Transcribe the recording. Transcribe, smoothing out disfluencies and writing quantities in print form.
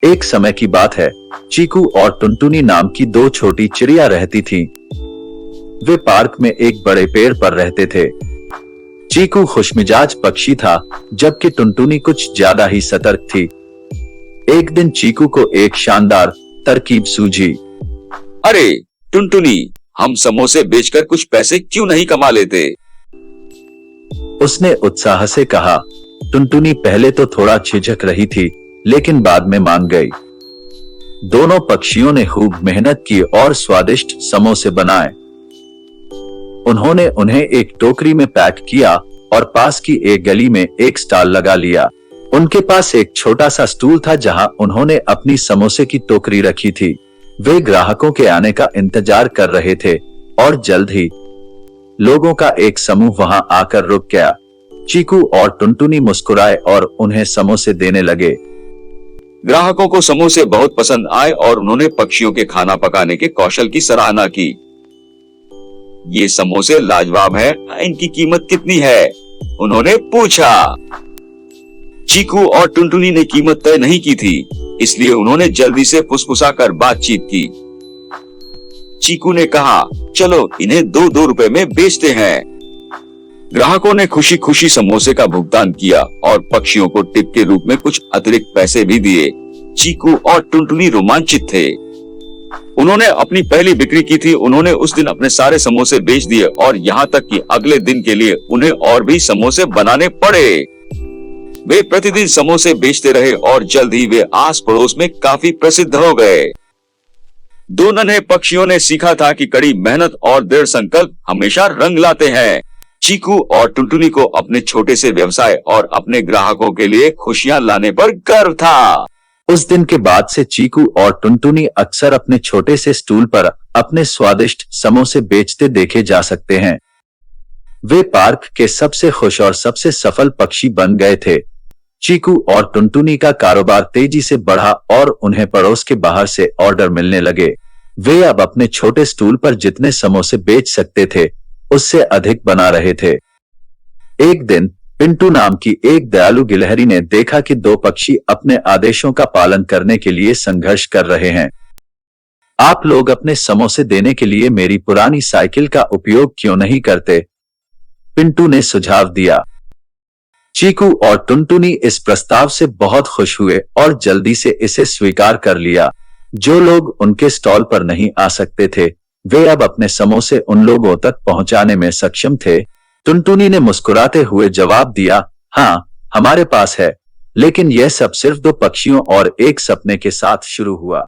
एक समय की बात है, चीकू और टुनटुनी नाम की दो छोटी चिड़िया रहती थीं। वे पार्क में एक बड़े पेड़ पर रहते थे। चीकू खुशमिजाज पक्षी था, जबकि टुनटुनी कुछ ज्यादा ही सतर्क थी। एक दिन चीकू को एक शानदार तरकीब सूझी। अरे टुनटुनी, हम समोसे बेचकर कुछ पैसे क्यों नहीं कमा लेते? उसने उत्साह से कहा। टुनटुनी पहले तो थोड़ा झिझक रही थी, लेकिन बाद में मान गई। दोनों पक्षियों ने खूब मेहनत की और स्वादिष्ट समोसे बनाए। उन्होंने उन्हें एक टोकरी में पैक किया और पास की एक गली में एक स्टॉल लगा लिया। उनके पास एक छोटा सा स्टूल था जहां उन्होंने अपनी समोसे की टोकरी रखी थी। वे ग्राहकों के आने का इंतजार कर रहे थे और जल्द ही लोगों का एक समूह वहां आकर रुक गया। चीकू और टुनटुनी मुस्कुराए और उन्हें समोसे देने लगे। ग्राहकों को समोसे बहुत पसंद आए और उन्होंने पक्षियों के खाना पकाने के कौशल की सराहना की। ये समोसे लाजवाब है, इनकी कीमत कितनी है? उन्होंने पूछा। चीकू और टुनटुनी ने कीमत तय नहीं की थी, इसलिए उन्होंने जल्दी से फुसफुसाकर बातचीत की। चीकू ने कहा, चलो इन्हें 2-2 रुपए में बेचते हैं। ग्राहकों ने खुशी खुशी समोसे का भुगतान किया और पक्षियों को टिप के रूप में कुछ अतिरिक्त पैसे भी दिए। चीकू और टुनटुनी रोमांचित थे। उन्होंने अपनी पहली बिक्री की थी। उन्होंने उस दिन अपने सारे समोसे बेच दिए और यहाँ तक कि अगले दिन के लिए उन्हें और भी समोसे बनाने पड़े। वे प्रतिदिन समोसे बेचते रहे और जल्द ही वे आस पड़ोस में काफी प्रसिद्ध हो गए। दो नन्हे पक्षियों ने सीखा था कि कड़ी मेहनत और दृढ़ संकल्प हमेशा रंग लाते हैं। चीकू और टुनटुनी को अपने छोटे से व्यवसाय और अपने ग्राहकों के लिए खुशियां लाने पर गर्व था। उस दिन के बाद से चीकू और टुनटुनी अक्सर अपने छोटे से स्टूल पर अपने स्वादिष्ट समोसे बेचते देखे जा सकते हैं। वे पार्क के सबसे खुश और सबसे सफल पक्षी बन गए थे। चीकू और टुनटुनी का कारोबार तेजी से बढ़ा और उन्हें पड़ोस के बाहर से ऑर्डर मिलने लगे। वे अब अपने छोटे स्टूल पर जितने समोसे बेच सकते थे, उससे अधिक बना रहे थे। एक दिन पिंटू नाम की एक दयालु गिलहरी ने देखा कि दो पक्षी अपने आदेशों का पालन करने के लिए संघर्ष कर रहे हैं। आप लोग अपने समोसे देने के लिए मेरी पुरानी साइकिल का उपयोग क्यों नहीं करते? पिंटू ने सुझाव दिया। चीकू और टुनटुनी इस प्रस्ताव से बहुत खुश हुए और जल्दी से इसे स्वीकार कर लिया। जो लोग उनके स्टॉल पर नहीं आ सकते थे, वे अब अपने समोसे उन लोगों तक पहुंचाने में सक्षम थे। टुनटुनी ने मुस्कुराते हुए जवाब दिया, हाँ, हमारे पास है, लेकिन यह सब सिर्फ दो पक्षियों और एक सपने के साथ शुरू हुआ।